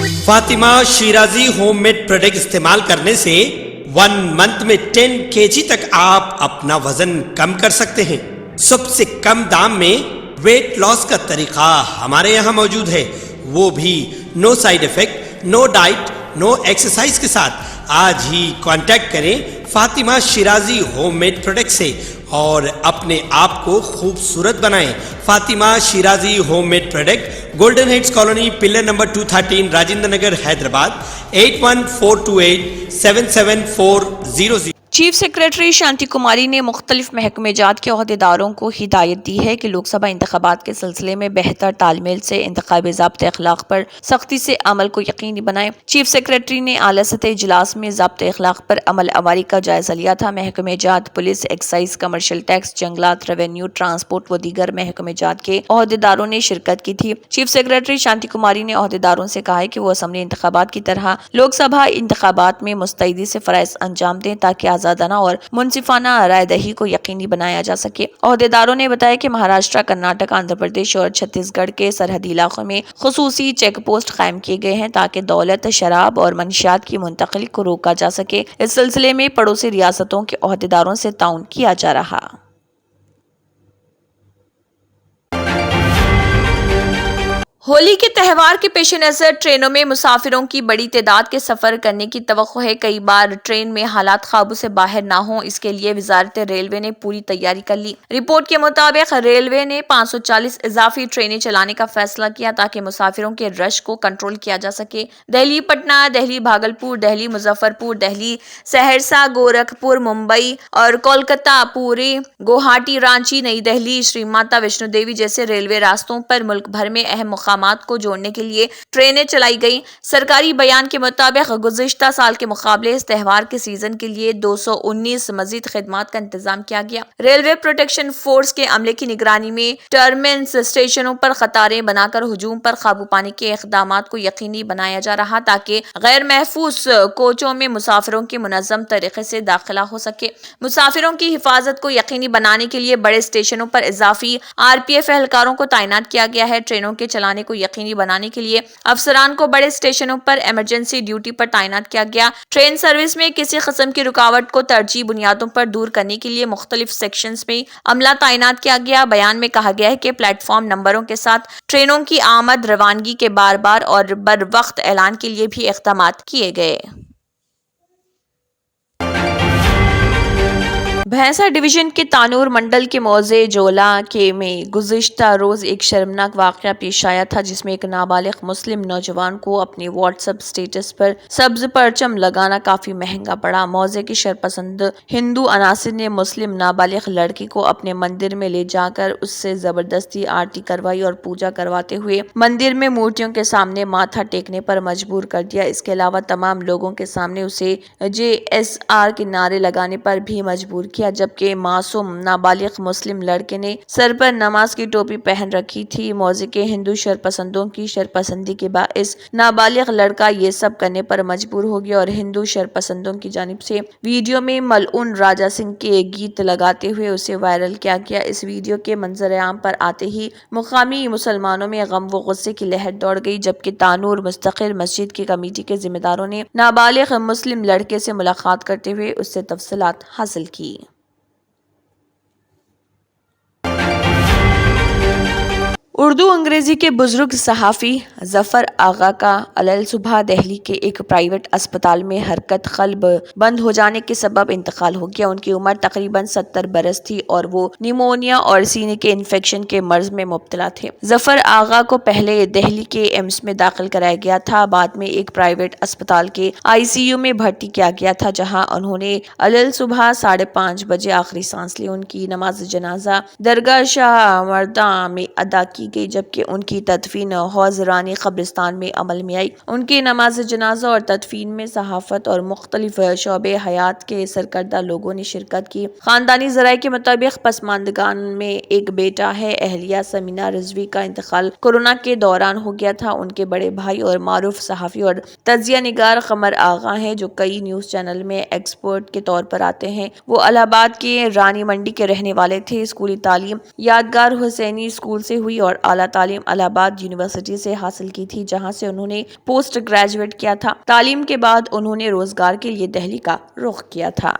Fatima Shirazi homemade product استعمال کرنے سے 1 منتھ میں 10 kg تک آپ اپنا وزن کم کر سکتے ہیں۔ سب سے کم دام میں ویٹ لاس کا طریقہ ہمارے یہاں موجود ہے، وہ بھی no side effect, no diet, no exercise کے ساتھ۔ آج ہی کانٹیکٹ کریں Fatima Shirazi homemade product سے اور اپنے آپ کو خوبصورت بنائیں۔ Fatima Shirazi homemade product, Golden Heights colony, pillar number 213، Rajendra Nagar, Hyderabad, 8142877400۔ Chief secretary Shanti Kumari نے مختلف محکمہ جات کے عہدیداروں کو ہدایت دی ہے کہ لوک سبھا انتخابات کے سلسلے میں بہتر تال میل سے انتخابی ضابطۂ اخلاق پر سختی سے عمل کو یقینی بنائیں۔ چیف سیکریٹری نے اعلیٰ سطحی اجلاس میں ضابطۂ اخلاق پر عمل آوری کا جائزہ لیا تھا۔ محکمہ جات، پولیس، ایکسائز، کمرشل ٹیکس، جنگلات، ریونیو، ٹرانسپورٹ و دیگر محکمہ جات کے عہدیداروں نے شرکت کی تھی۔ چیف سیکریٹری شانتی کماری نے عہدیداروں سے کہا ہے کہ وہ اسمبلی انتخابات کی طرح لوک سبھا انتخابات میں مستعدی سے فرائض انجام دیں تاکہ آزادانہ اور منصفانہ رائے دہی کو یقینی بنایا جا سکے۔ عہدیداروں نے بتایا کہ مہاراشٹر، کرناٹک، آندھرا پردیش اور چھتیس گڑھ کے سرحدی علاقوں میں خصوصی چیک پوسٹ قائم کیے گئے ہیں تاکہ دولت، شراب اور منشیات کی منتقلی کو روکا جا سکے۔ اس سلسلے میں پڑوسی ریاستوں کے عہدیداروں سے تعاون کیا جا رہا۔ ہولی کے تہوار کے پیش نظر ٹرینوں میں مسافروں کی بڑی تعداد کے سفر کرنے کی توقع ہے۔ کئی بار ٹرین میں حالات قابو سے باہر نہ ہوں، اس کے لیے وزارت ریلوے نے پوری تیاری کر لی۔ رپورٹ کے مطابق ریلوے نے 540 اضافی ٹرینیں چلانے کا فیصلہ کیا تاکہ مسافروں کے رش کو کنٹرول کیا جا سکے۔ دہلی پٹنہ، دہلی بھاگلپور، دہلی مظفر پور، دہلی سہرسہ، گورکھپور، ممبئی اور کولکتہ، پوری، گوہاٹی، رانچی، نئی دہلی، شری ماتا ویشنو دیوی جیسے ریلوے راستوں پر ملک بھر میں اہم مقامات کو جوڑنے کے لیے ٹرینیں چلائی گئیں۔ سرکاری بیان کے مطابق گزشتہ سال کے مقابلے اس تہوار کے سیزن کے لیے 219 مزید خدمات کا انتظام کیا گیا۔ ریلوے پروٹیکشن فورس کے عملے کی نگرانی میں ٹرمینس اسٹیشنوں پر قطاریں بنا کر ہجوم پر قابو پانے کے اقدامات کو یقینی بنایا جا رہا تاکہ غیر محفوظ کوچوں میں مسافروں کے منظم طریقے سے داخلہ ہو سکے۔ مسافروں کی حفاظت کو یقینی بنانے کے لیے بڑے اسٹیشنوں پر اضافی RPF اہلکاروں کو تعینات کیا گیا ہے۔ ٹرینوں کے چلانے کو یقینی بنانے کے لیے افسران کو بڑے اسٹیشنوں پر ایمرجنسی ڈیوٹی پر تعینات کیا گیا۔ ٹرین سروس میں کسی قسم کی رکاوٹ کو ترجیحی بنیادوں پر دور کرنے کے لیے مختلف سیکشنز میں عملہ تعینات کیا گیا۔ بیان میں کہا گیا ہے کہ پلیٹ فارم نمبروں کے ساتھ ٹرینوں کی آمد روانگی کے بار بار اور بروقت اعلان کے لیے بھی اقدامات کیے گئے۔ بھینسا ڈویژن کے تانور منڈل کے موضع جولا کے میں گزشتہ روز ایک شرمناک واقعہ پیش آیا تھا جس میں ایک نابالغ مسلم نوجوان کو اپنے واٹس ایپ سٹیٹس پر سبز پرچم لگانا کافی مہنگا پڑا۔ موضع کے شرپسند ہندو عناصر نے مسلم نابالغ لڑکی کو اپنے مندر میں لے جا کر اس سے زبردستی آرتی کروائی اور پوجا کرواتے ہوئے مندر میں مورتیوں کے سامنے ماتھا ٹیکنے پر مجبور کر دیا۔ اس کے علاوہ تمام لوگوں کے سامنے اسے JSR کے نعرے لگانے پر بھی مجبور کیا، جبکہ معصوم نابالغ مسلم لڑکے نے سر پر نماز کی ٹوپی پہن رکھی تھی۔ موضع کے ہندو شرپسندوں کی شرپسندی کے باعث نابالغ لڑکا یہ سب کرنے پر مجبور ہو گیا اور ہندو شرپسندوں کی جانب سے ویڈیو میں ملعون راجا سنگھ کے گیت لگاتے ہوئے اسے وائرل کیا گیا۔ اس ویڈیو کے منظر عام پر آتے ہی مقامی مسلمانوں میں غم و غصے کی لہر دوڑ گئی، جبکہ تانور مستقل مسجد کی کمیٹی کے ذمہ داروں نے نابالغ مسلم لڑکے سے ملاقات کرتے ہوئے اس سے تفصیلات حاصل کی۔ اردو انگریزی کے بزرگ صحافی ظفر آغا کا علل صبح دہلی کے ایک پرائیویٹ اسپتال میں حرکت قلب بند ہو جانے کے سبب انتقال ہو گیا۔ ان کی عمر تقریباً 70 برس تھی اور وہ نیمونیا اور سینے کے انفیکشن کے مرض میں مبتلا تھے۔ ظفر آغا کو پہلے دہلی کے ایمس میں داخل کرایا گیا تھا، بعد میں ایک پرائیویٹ اسپتال کے ICU میں بھرتی کیا گیا تھا جہاں انہوں نے علل صبح 5:30 بجے آخری سانس لی۔ ان کی نماز جنازہ درگاہ شاہ مرداں میں ادا کی گئی، جبکہ ان کی تدفین حوض رانی قبرستان میں عمل میں آئی۔ ان کی نماز جنازہ اور تدفین میں صحافت اور مختلف شعبے حیات کے سرکردہ لوگوں نے شرکت کی۔ خاندانی ذرائع کے مطابق پسماندگان میں ایک بیٹا ہے۔ اہلیہ سمینا رضوی کا انتقال کورونا کے دوران ہو گیا تھا۔ ان کے بڑے بھائی اور معروف صحافی اور تجزیہ نگار قمر آغا ہیں جو کئی نیوز چینل میں ایکسپرٹ کے طور پر آتے ہیں۔ وہ الہ آباد کے رانی منڈی کے رہنے والے تھے۔ اسکولی تعلیم یادگار حسینی اسکول سے ہوئی اور اعلیٰ تعلیم الہ آباد یونیورسٹی سے حاصل کی تھی، جہاں سے انہوں نے پوسٹ گریجویٹ کیا تھا۔ تعلیم کے بعد انہوں نے روزگار کے لیے دہلی کا رخ کیا تھا۔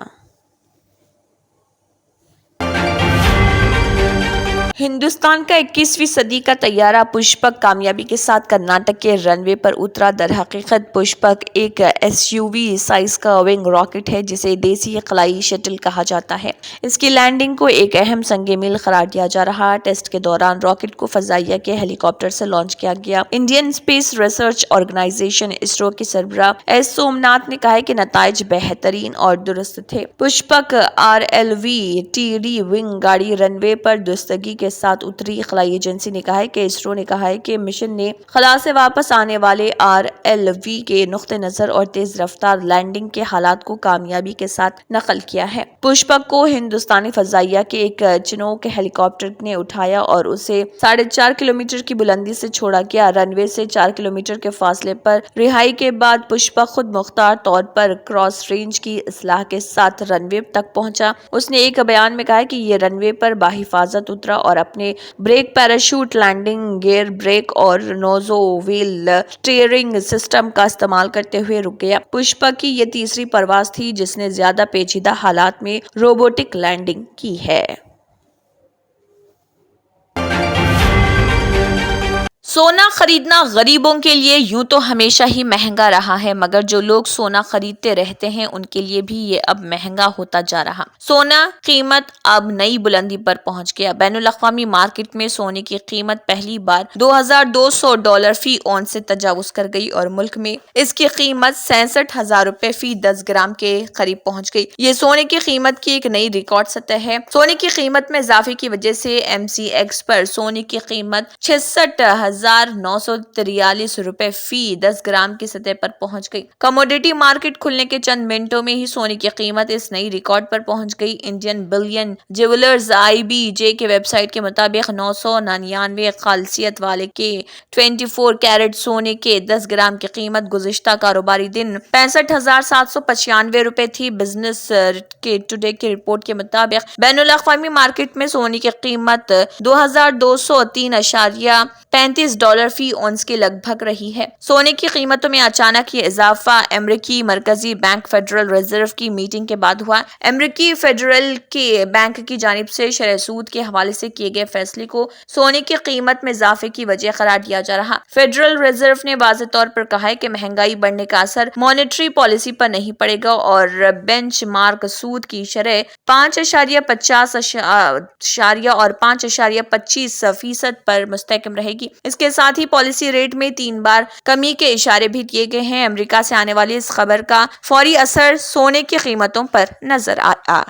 ہندوستان کا 21ویں صدی کا طیارہ پشپک کامیابی کے ساتھ کرناٹک کے رن وے پر اترا۔ در حقیقت پشپک ایک SUV سائز کا ونگ راکٹ ہے جسے دیسی خلائی شٹل کہا جاتا ہے۔ اس کی لینڈنگ کو ایک اہم سنگ میل قرار دیا جا رہا ہے۔ ٹیسٹ کے دوران راکٹ کو فضائیہ کے ہیلی کاپٹر سے لانچ کیا گیا۔ Indian Space Research Organisation ISRO کے سربراہ S سومناتھ نے کہا کہ نتائج بہترین اور درست تھے۔ پشپک RLV-TD ونگ گاڑی رن وے پر درستگی کے ساتھ اتری۔ خلائی ایجنسی نے کہا ہے کہ ISRO نے کہا ہے کہ مشن نے خلا سے واپس آنے والے RLV کے نقطہ نظر اور تیز رفتار لینڈنگ کے حالات کو کامیابی کے ساتھ نقل کیا ہے۔ پشپک کو ہندوستانی فضائیہ کے ایک چنوک ہیلی کاپٹر نے اٹھایا اور اسے 4.5 کلومیٹر کی بلندی سے چھوڑا گیا۔ رن وے سے 4 کلومیٹر کے فاصلے پر رہائی کے بعد پشپک خود مختار طور پر کراس رینج کی اصلاح کے ساتھ رن وے تک پہنچا۔ اس نے ایک بیان میں کہا کہ یہ رن وے پر بحفاظت اترا اور اپنے brake parachute landing gear brake اور نوزو وہیل سٹیئرنگ سسٹم کا استعمال کرتے ہوئے رک گیا۔ پشپک کی یہ تیسری پرواز تھی جس نے زیادہ پیچیدہ حالات میں روبوٹک لینڈنگ کی ہے۔ سونا خریدنا غریبوں کے لیے یوں تو ہمیشہ ہی مہنگا رہا ہے، مگر جو لوگ سونا خریدتے رہتے ہیں ان کے لیے بھی یہ اب مہنگا ہوتا جا رہا۔ سونا قیمت اب نئی بلندی پر پہنچ گیا۔ بین الاقوامی مارکیٹ میں سونے کی قیمت پہلی بار $2200 فی اونس سے تجاوز کر گئی اور ملک میں اس کی قیمت $66,000 فی 10 گرام کے قریب پہنچ گئی۔ یہ سونے کی قیمت کی ایک نئی ریکارڈ سطح ہے۔ سونے کی قیمت میں اضافے کی وجہ سے MCX پر سونے کی قیمت $66,943 فی 10 گرام کی سطح پر پہنچ گئی۔ کموڈیٹی مارکیٹ کھلنے کے چند منٹوں میں ہی سونے کی قیمت اس نئی ریکارڈ پر پہنچ گئی۔ انڈین بلین جیولرز IBJ کے ویب سائٹ کے مطابق 999 خالصیت والے کے 24 کیرٹ سونے کے 10 گرام کی قیمت گزشتہ کاروباری دن $65,795 تھی۔ بزنس کے ٹوڈے کی رپورٹ کے مطابق بین الاقوامی مارکیٹ میں سونے کی قیمت $2203.35 فی اونس کے لگ بھگ رہی ہے۔ سونے کی قیمتوں میں اچانک یہ اضافہ امریکی مرکزی بینک فیڈرل ریزرو کی میٹنگ کے بعد ہوا۔ امریکی فیڈرل کے بینک کی جانب سے شرح سود کے حوالے سے کیے گئے فیصلے کو سونے کی قیمت میں اضافے کی وجہ قرار دیا جا رہا۔ فیڈرل ریزرو نے واضح طور پر کہا ہے کہ مہنگائی بڑھنے کا اثر مانیٹری پالیسی پر نہیں پڑے گا اور بینچ مارک سود کی شرح 5.50% اور 5.25% پر مستحکم رہے گی۔ اس کے ساتھ ہی پالیسی ریٹ میں 3 بار کمی کے اشارے بھی دیے گئے ہیں۔ امریکہ سے آنے والی اس خبر کا فوری اثر سونے کی قیمتوں پر نظر آیا۔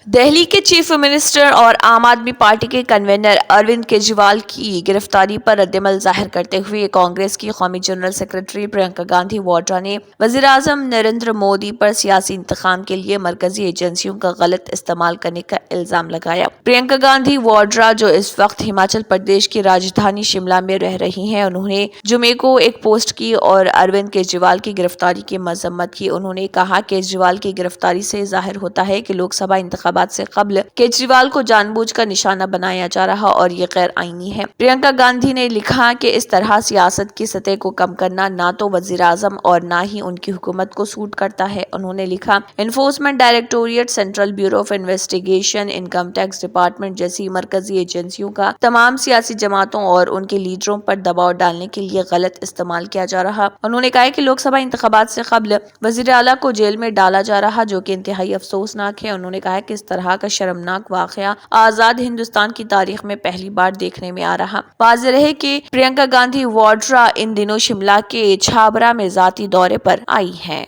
دہلی کے چیف منسٹر اور عام آدمی پارٹی کے کنوینر اروند کیجریوال کی گرفتاری پر ردعمل ظاہر کرتے ہوئے کانگریس کی قومی جنرل سیکرٹری پرینکا گاندھی واڈرا نے وزیر اعظم نریندر مودی پر سیاسی انتقام کے لیے مرکزی ایجنسیوں کا غلط استعمال کرنے کا الزام لگایا۔ پرینکا گاندھی واڈرا جو اس وقت ہماچل پردیش کی راجدھانی شملہ میں رہ رہی ہیں، انہوں نے جمعے کو ایک پوسٹ کی اور اروند کیجریوال کی گرفتاری کی مذمت کی۔ انہوں نے کہا کیجریوال کی گرفتاری سے ظاہر ہوتا ہے کہ لوک سبھا انتخابات سے قبل کیجریوال کو جان بوجھ کر نشانہ بنایا جا رہا اور یہ غیر آئینی ہے۔ پرینکا گاندھی نے لکھا کہ اس طرح سیاست کی سطح کو کم کرنا نہ تو وزیر اعظم اور نہ ہی ان کی حکومت کو سوٹ کرتا ہے۔ انہوں نے لکھا Enforcement Directorate, Central Bureau of Investigation, Income Tax Department جیسی مرکزی ایجنسیوں کا تمام سیاسی جماعتوں اور ان کے لیڈروں پر دباؤ ڈالنے کے لیے غلط استعمال کیا جا رہا۔ انہوں نے کہا کہ لوک سبھا انتخابات سے قبل وزیر اعلیٰ کو جیل میں ڈالا جا رہا جو کہ انتہائی افسوسناک ہے۔ انہوں نے کہا کہ اس طرح کا شرمناک واقعہ آزاد ہندوستان کی تاریخ میں پہلی بار دیکھنے میں آ رہا۔ واضح رہے کہ پرینکا گاندھی واڈرا ان دنوں شملہ کے چھابرا میں ذاتی دورے پر آئی ہیں۔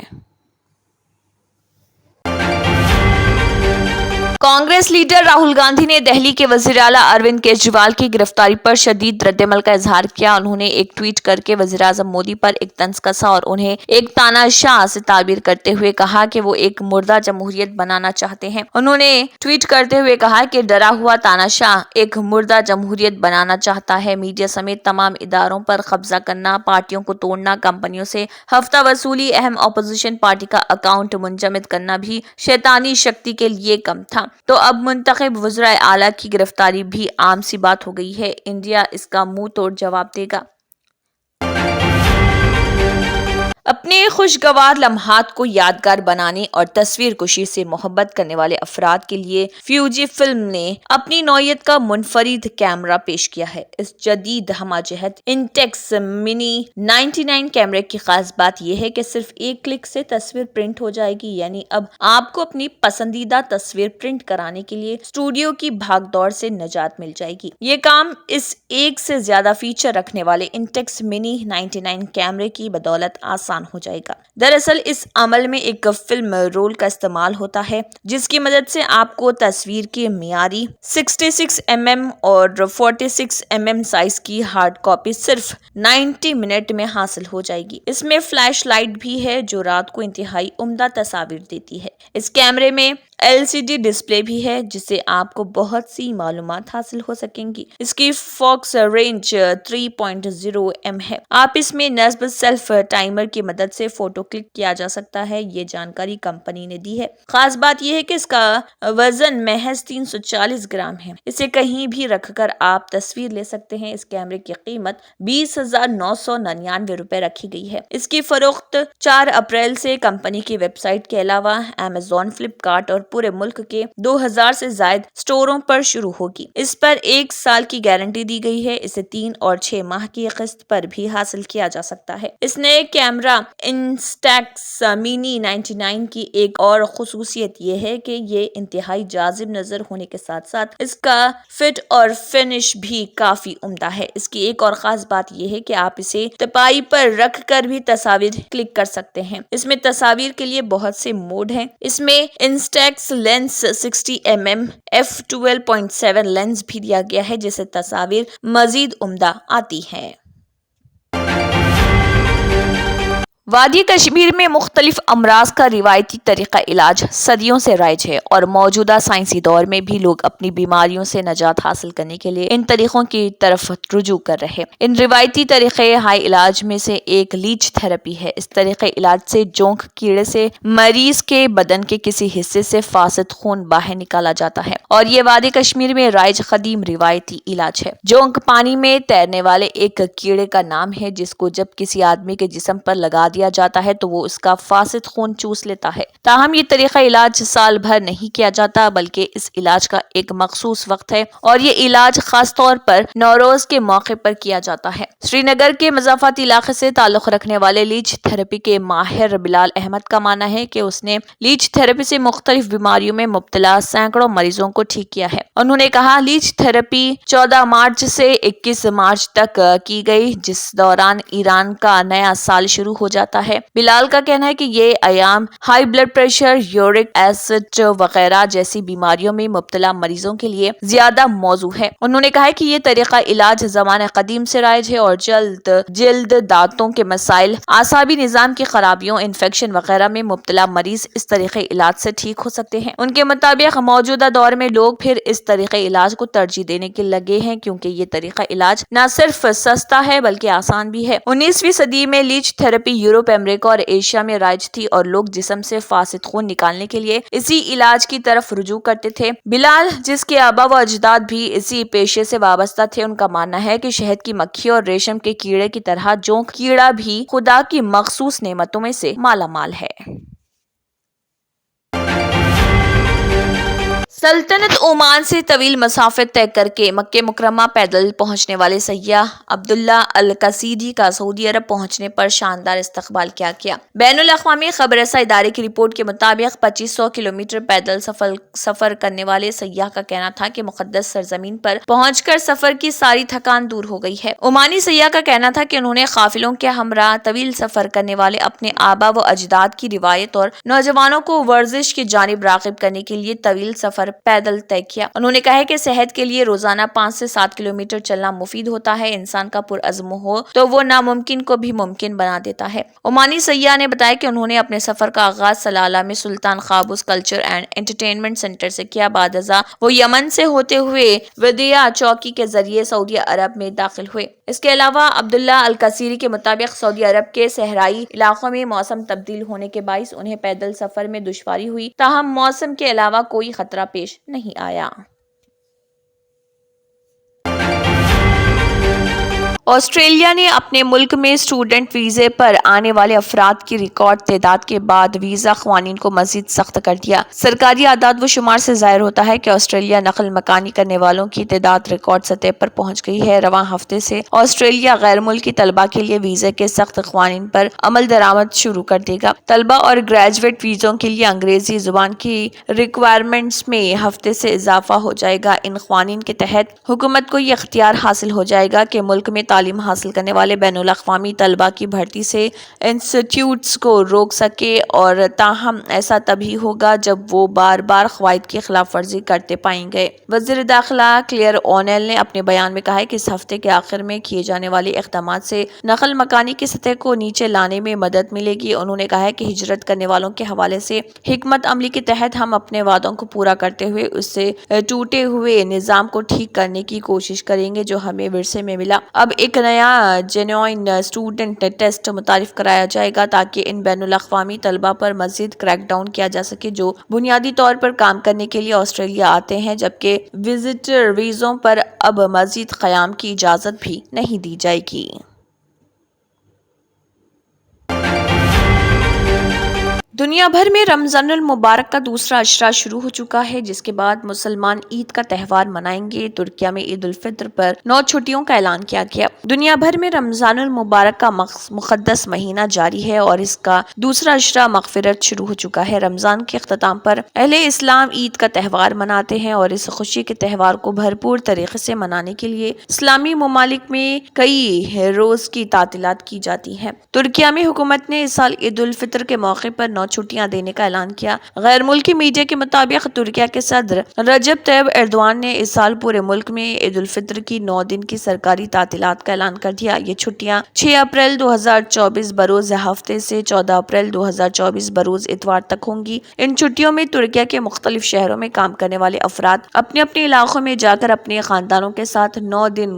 کانگریس لیڈر راہل گاندھی نے دہلی کے وزیر اعلیٰ اروند کیجریوال کی گرفتاری پر شدید ردعمل کا اظہار کیا۔ انہوں نے ایک ٹویٹ کر کے وزیر اعظم مودی پر ایک طنز کسا اور انہیں ایک تاناشاہ سے تعبیر کرتے ہوئے کہا کہ وہ ایک مردہ جمہوریت بنانا چاہتے ہیں۔ انہوں نے ٹویٹ کرتے ہوئے کہا کہ ڈرا ہوا تاناشاہ ایک مردہ جمہوریت بنانا چاہتا ہے۔ میڈیا سمیت تمام اداروں پر قبضہ کرنا، پارٹیوں کو توڑنا، کمپنیوں سے ہفتہ وصولی، اہم اپوزیشن پارٹی کا اکاؤنٹ منجمد کرنا بھی شیطانی شکتی کے لیے کم تھا۔ تو اب منتخب وزرائے اعلیٰ کی گرفتاری بھی عام سی بات ہو گئی ہے۔ انڈیا اس کا منہ توڑ جواب دے گا۔ اپنے خوشگوار لمحات کو یادگار بنانے اور تصویر کشی سے محبت کرنے والے افراد کے لیے فیوجی فلم نے اپنی نوعیت کا منفرد کیمرہ پیش کیا ہے۔ اس جدید ہمہ جہت انٹیکس منی 99 کیمرے کی خاص بات یہ ہے کہ صرف ایک کلک سے تصویر پرنٹ ہو جائے گی، یعنی اب آپ کو اپنی پسندیدہ تصویر پرنٹ کرانے کے لیے اسٹوڈیو کی بھاگ دوڑ سے نجات مل جائے گی۔ یہ کام اس ایک سے زیادہ فیچر رکھنے والے انٹیکس منی 99 کیمرے کی بدولت آسان ہو جائے گا۔ دراصل اس عمل میں ایک فلم رول کا استعمال ہوتا ہے جس کی مدد سے آپ کو تصویر کی معیاری 66 mm اور 46 mm سائز کی ہارڈ کاپی صرف 90 منٹ میں حاصل ہو جائے گی۔ اس میں فلیش لائٹ بھی ہے جو رات کو انتہائی عمدہ تصاویر دیتی ہے۔ اس کیمرے میں LCD ڈسپلے بھی ہے جس سے آپ کو بہت سی معلومات حاصل ہو سکیں گی۔ اس کی فوکس رینج 3.0 m ہے۔ آپ اس میں نصب سیلف ٹائمر کی مدد سے فوٹو کلک کیا جا سکتا ہے، یہ جانکاری کمپنی نے دی ہے۔ خاص بات یہ ہے کہ اس کا وزن محض 340 گرام ہے۔ اسے کہیں بھی رکھ کر آپ تصویر لے سکتے ہیں۔ اس کیمرے کی قیمت 20,999 روپے رکھی گئی ہے۔ اس کی فروخت 4 اپریل سے کمپنی کی ویب سائٹ کے علاوہ Amazon، فلپکارٹ اور پورے ملک کے 2000 سے زائد سٹوروں پر شروع ہوگی۔ اس پر 1 سال کی گارنٹی دی گئی ہے۔ اسے 3 اور 6 ماہ کی قسط پر بھی حاصل کیا جا سکتا ہے۔ اس نئے کیمرہ انٹیکس منی 99 کی ایک اور خصوصیت یہ ہے کہ یہ انتہائی جاذب نظر ہونے کے ساتھ ساتھ اس کا فٹ اور فنش بھی کافی عمدہ ہے۔ اس کی ایک اور خاص بات یہ ہے کہ آپ اسے تپائی پر رکھ کر بھی تصاویر کلک کر سکتے ہیں۔ اس میں تصاویر کے لیے بہت سے موڈ ہیں۔ اس میں انسٹیکس لینس 60 mm f12.7 لینس بھی دیا گیا ہے جس سے تصاویر مزید عمدہ آتی ہیں۔ وادی کشمیر میں مختلف امراض کا روایتی طریقہ علاج صدیوں سے رائج ہے اور موجودہ سائنسی دور میں بھی لوگ اپنی بیماریوں سے نجات حاصل کرنے کے لیے ان طریقوں کی طرف رجوع کر رہے ہیں۔ ان روایتی طریقے ہائے علاج میں سے ایک لیچ تھراپی ہے۔ اس طریقے علاج سے جونک کیڑے سے مریض کے بدن کے کسی حصے سے فاسد خون باہر نکالا جاتا ہے اور یہ وادی کشمیر میں رائج قدیم روایتی علاج ہے۔ جونک پانی میں تیرنے والے ایک کیڑے کا نام ہے جس کو جب کسی آدمی کے جسم پر لگا دیا جاتا ہے تو وہ اس کا فاسد خون چوس لیتا ہے۔ تاہم یہ طریقہ علاج سال بھر نہیں کیا جاتا بلکہ اس علاج کا ایک مخصوص وقت ہے اور یہ علاج خاص طور پر نوروز کے موقع پر کیا جاتا ہے۔ سری نگر کے مضافاتی علاقے سے تعلق رکھنے والے لیچ تھراپی کے ماہر بلال احمد کا ماننا ہے کہ اس نے لیچ تھراپی سے مختلف بیماریوں میں مبتلا سینکڑوں مریضوں کو ٹھیک کیا ہے۔ انہوں نے کہا لیچ تھراپی 14 مارچ سے 21 مارچ تک کی گئی جس دوران ایران کا نیا سال شروع ہو جاتا ہے۔ بلال کا کہنا ہے کہ یہ ایام high blood pressure, uric acid وغیرہ جیسی بیماریوں میں مبتلا مریضوں کے لیے زیادہ موزوں ہے۔ انہوں نے کہا ہے کہ یہ طریقہ علاج زمانہ قدیم سے رائج ہے اور جلد دانتوں کے مسائل، اعصابی نظام کی خرابیوں، انفیکشن وغیرہ میں مبتلا مریض اس طریقے علاج سے ٹھیک ہو سکتے ہیں۔ ان کے مطابق موجودہ دور میں لوگ پھر اس طریقے علاج کو ترجیح دینے کے لگے ہیں کیونکہ یہ طریقہ علاج نہ صرف سستا ہے بلکہ آسان بھی ہے۔ 19ویں صدی میں لیچ تھراپی یورپ، امریکہ اور ایشیا میں رائج تھی اور لوگ جسم سے فاسد خون نکالنے کے لیے اسی علاج کی طرف رجوع کرتے تھے۔ بلال، جس کے آبا و اجداد بھی اسی پیشے سے وابستہ تھے، ان کا ماننا ہے کہ شہد کی مکھی اور ریشم کے کیڑے کی طرح جونک کیڑا بھی خدا کی مخصوص نعمتوں میں سے مالا مال ہے۔ سلطنت عمان سے طویل مسافت طے کر کے مکہ مکرمہ پیدل پہنچنے والے سیاح عبداللہ القصیدی کا سعودی عرب پہنچنے پر شاندار استقبال کیا گیا۔ بین الاقوامی خبر رساں ادارے کی رپورٹ کے مطابق 2500 کلومیٹر پیدل سفر کرنے والے سیاح کا کہنا تھا کہ مقدس سرزمین پر پہنچ کر سفر کی ساری تھکان دور ہو گئی ہے۔ عمانی سیاح کا کہنا تھا کہ انہوں نے قافلوں کے ہمراہ طویل سفر کرنے والے اپنے آبا و اجداد کی روایت اور نوجوانوں کو ورزش کی جانب راغب کرنے کے لیے طویل سفر پیدل طے کیا۔ انہوں نے کہا ہے کہ صحت کے لیے روزانہ 5 سے 7 کلومیٹر چلنا مفید ہوتا ہے۔ انسان کا پرعزم ہو تو وہ ناممکن کو بھی ممکن بنا دیتا ہے۔ عمانی سیاح نے بتایا کہ انہوں نے اپنے سفر کا آغاز سلالہ میں Sultan Qaboos culture and entertainment centre سے کیا۔ بعد ازاں وہ یمن سے ہوتے ہوئے ودیعہ چوکی کے ذریعے سعودی عرب میں داخل ہوئے۔ اس کے علاوہ عبداللہ القصیری کے مطابق سعودی عرب کے صحرائی علاقوں میں موسم تبدیل ہونے کے باعث انہیں پیدل سفر میں دشواری ہوئی، تاہم موسم کے علاوہ کوئی خطرہ پیش نہیں آیا۔ آسٹریلیا نے اپنے ملک میں اسٹوڈنٹ ویزے پر آنے والے افراد کی ریکارڈ تعداد کے بعد ویزا قوانین کو مزید سخت کر دیا۔ سرکاری اعداد و شمار سے ظاہر ہوتا ہے کہ آسٹریلیا نقل مکانی کرنے والوں کی تعداد ریکارڈ سطح پر پہنچ گئی ہے۔ رواں ہفتے سے آسٹریلیا غیر ملکی طلبہ کے لیے ویزے کے سخت قوانین پر عمل درآمد شروع کر دے گا۔ طلبہ اور گریجویٹ ویزوں کے لیے انگریزی زبان کی ریکوائرمنٹس میں ہفتے سے اضافہ ہو جائے گا۔ ان قوانین کے تحت حکومت کو یہ اختیار حاصل ہو جائے گا کہ ملک میں تعلیم حاصل کرنے والے بین الاقوامی طلبہ کی بھرتی سے انسٹیٹیوٹس کو روک سکے، اور تاہم ایسا تبھی ہوگا جب وہ بار بار قواعد کی خلاف ورزی کرتے پائیں گے۔ وزیر داخلہ کلیئر اونیل نے اپنے بیان میں کہا کہ اس ہفتے کے آخر میں کیے جانے والے اقدامات سے نقل مکانی کی سطح کو نیچے لانے میں مدد ملے گی۔ انہوں نے کہا کہ ہجرت کرنے والوں کے حوالے سے حکمت عملی کے تحت ہم اپنے وعدوں کو پورا کرتے ہوئے اس سے ٹوٹے ہوئے نظام کو ٹھیک کرنے کی کوشش کریں گے جو ہمیں ورثے میں ملا۔ اب ایک نیا جینوئن اسٹوڈنٹ ٹیسٹ متعارف کرایا جائے گا تاکہ ان بین الاقوامی طلبہ پر مزید کریک ڈاؤن کیا جا سکے جو بنیادی طور پر کام کرنے کے لیے آسٹریلیا آتے ہیں، جبکہ وزٹر ویزوں پر اب مزید قیام کی اجازت بھی نہیں دی جائے گی۔ دنیا بھر میں رمضان المبارک کا دوسرا عشرہ شروع ہو چکا ہے، جس کے بعد مسلمان عید کا تہوار منائیں گے۔ ترکیہ میں عید الفطر پر 9 چھٹیوں کا اعلان کیا گیا۔ دنیا بھر میں رمضان المبارک کا مقدس مہینہ جاری ہے اور اس کا دوسرا عشرہ مغفرت شروع ہو چکا ہے۔ رمضان کے اختتام پر اہل اسلام عید کا تہوار مناتے ہیں اور اس خوشی کے تہوار کو بھرپور طریقے سے منانے کے لیے اسلامی ممالک میں کئی روز کی تعطیلات کی جاتی ہیں۔ ترکیہ میں حکومت نے اس سال عید الفطر کے موقع پر 9 چھٹیاں دینے کا اعلان کیا۔ غیر ملکی میڈیا کے مطابق ترکیہ کے صدر رجب طیب ایردوان نے اس سال پورے ملک میں عید الفطر کی 9 دن کی سرکاری تعطیلات کا اعلان کر دیا۔ یہ چھٹیاں 6 اپریل 2024 بروز ہفتے سے 14 اپریل 2024 بروز اتوار تک ہوں گی۔ ان چھٹیوں میں ترکیہ کے مختلف شہروں میں کام کرنے والے افراد اپنے اپنے علاقوں میں جا کر اپنے خاندانوں کے ساتھ 9 دن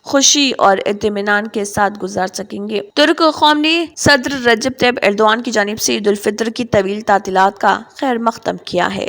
خوشی اور اطمینان کے ساتھ گزار سکیں گے۔ ترک قوم نے صدر رجب طیب ایردوان کی جانب سے عید الفطر کی طویل تعطیلات کا خیر مقدم کیا ہے۔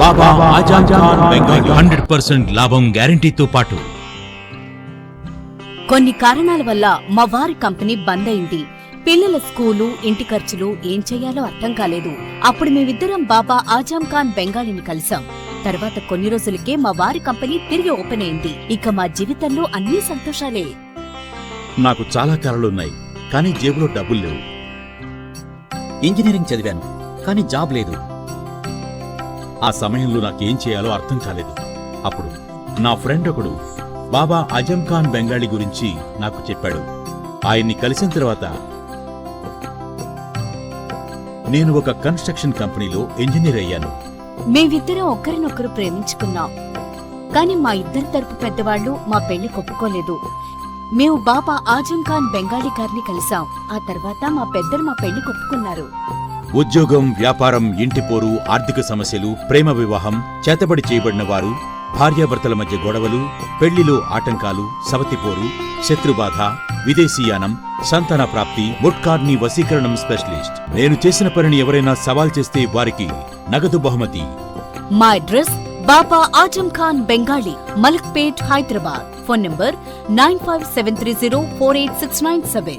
బాబా ఆజం ఖాన్ బెంగాలీ 100% లాభం గ్యారంటీతో పాటు కొన్ని కారణాల వల్ల మా వారి కంపెనీ బంద్ అయింది. పిల్లల స్కూలు, ఇంటి ఖర్చులు ఏం చెయ్యాలో అర్థం కాలేదు. అప్పుడు మేమిద్దరం బాబా ఆజం ఖాన్ బెంగాలీని కలిసాం. తర్వాత కొన్ని రోజులకే మా వారి కంపెనీ తిరిగి ఓపెన్ అయింది. ఇక మా జీవితంలో అన్ని సంతోషాలే. నాకు చాలా కలలున్నాయి, కానీ జేబులో డబ్బులు లేవు. ఇంజనీరింగ్ చదివాను, కానీ జాబ్ లేదు. ఆ సమయంలో నాకేం చేయాలో అర్థం కాలేదు. అప్పుడు నా ఫ్రెండ్ ఒకడు బాబా ఆజం ఖాన్ బెంగాలీ గురించి నాకు చెప్పాడు. ఆయన్ని కలిసిన తర్వాత నేను ఒక కన్స్ట్రక్షన్ కంపెనీలో ఇంజనీర్ అయ్యాను. మేమిద్దరం ఒకరినొకరు ప్రేమించుకున్నాం, కానీ మా ఇద్దరి తరపు పెద్దవాళ్లు మా పెళ్లి ఒప్పుకోలేదు. మేము బాబా ఆజం ఖాన్ బెంగాలీ గారిని కలిసాం. ఆ తర్వాత మా పెద్దలు మా పెళ్లి ఒప్పుకున్నారు. ఉద్యోగం, వ్యాపారం, ఇంటి పోరు, ఆర్థిక సమస్యలు, ప్రేమ వివాహం, చేతబడి చేయబడిన వారు, భార్యాభర్తల మధ్య గొడవలు, పెళ్లిలో ఆటంకాలు, సవతిపోరు, శత్రుబాధ, విదేశీయానం, సంతాన ప్రాప్తి, ముట్కార్ని వశీకరణం స్పెషలిస్ట్. నేను చేసిన పనిని ఎవరైనా సవాల్ చేస్తే వారికి నగదు బహుమతి. మా address Baba Azam Khan Bengali, Malakpet, Hyderabad. Phone number 9573048697.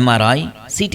MRI, CT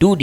2D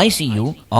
ICU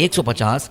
150,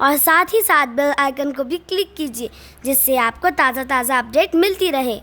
اور ساتھ ہی ساتھ بیل آئیکن کو بھی کلک کیجیے جس سے آپ کو تازہ اپڈیٹ ملتی رہے.